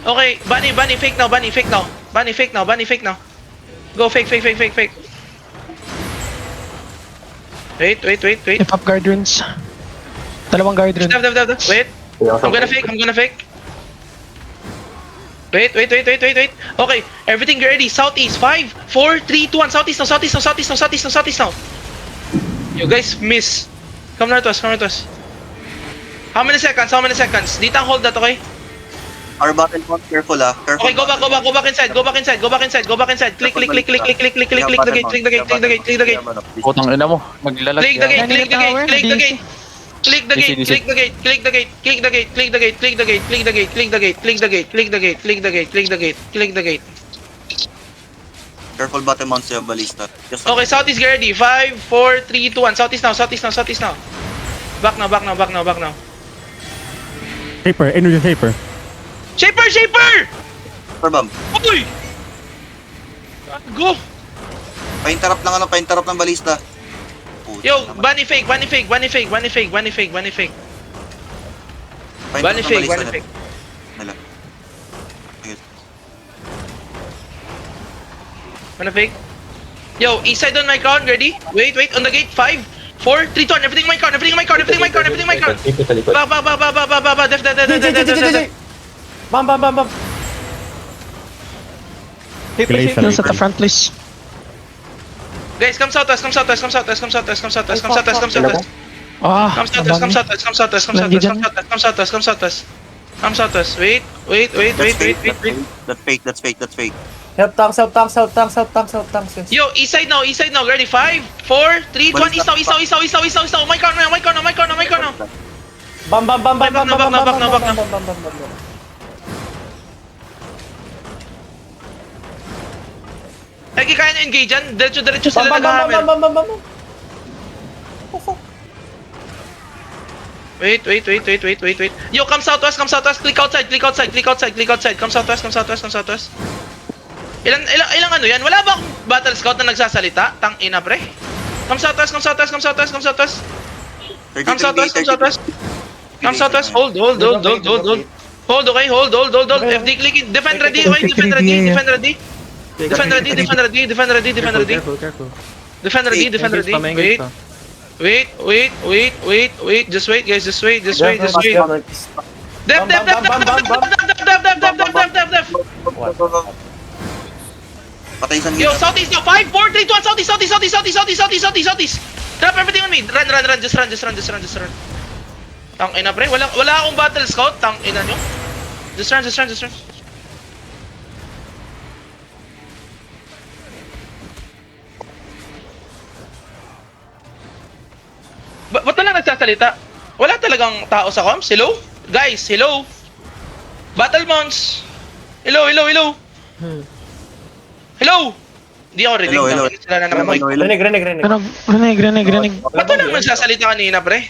Okay, Bunny, fake now, Bunny, fake now. Bunny, fake now, Bunny, fake now. Go, fake. Wait. If up guard runes. Dalawang guard rune. Dev. Wait. I'm gonna fake. Wait. Okay, everything ready. Southeast. 5, 4, 3, 2, 1. Southeast now. You guys miss. Come na to us. How many seconds? Dito ang hold that, okay? Our battle point, careful ah. Careful. Okay, go back inside. Click the gate. Putang ina mo, maglalag. Click the gate. Careful bottom mounts yung ballista. Just Okay, southeast get ready. 5, 4, 3, 2, 1. Southeast now. Back now. Shaper, energy shaper. Shaper! Super bomb. Uy! Go! Pa-interrupt ng ballista. Yo, Bunny fake. Bunny fake. Pa-interrupt ng ballista nila. Sige. Bunny fake. Yo, east side on my crown, ready? Wait, on the gate. 5, 4, 3, 2, 1. Everything my crown. Ba. Def. Bam. Heals at the front, please. Guys, come southwest. Ah, Come southwest. Wait. That's fake. Help tanks, yes. Yo, east side now. Ready? 5, 4, 3, 2, 1. East now. My corner now. Bam. Back now. Ay, kaya na engage yan. Diretso sila nag-hammer. Bam. Wait. Yo, come southwest. Click outside. Come southwest. Ilang ano yan? Wala ba akong battle scout na nagsasalita? Tang ina, pre. Come southwest. Hold. Hold, okay. Hold. FD clicking. Defend ready. Defend ready. Wait. Just wait, guys. Def. Patay sa Yo, southeast now. 5, 4, 3, 2, 1. Southeast. Drop everything on me. Run. Just run. Tang ina, pre. Wala akong battle scout. Tang ina nyo. Just run. Ba't lang nagsasalita? Wala talagang tao sa comms? Hello? Guys, hello? Battle mounts! Hello? Hindi ako rinig. Hello. Sila na naman. Rinig. Grenade. Ba't lang nagsasalita kanina, pre?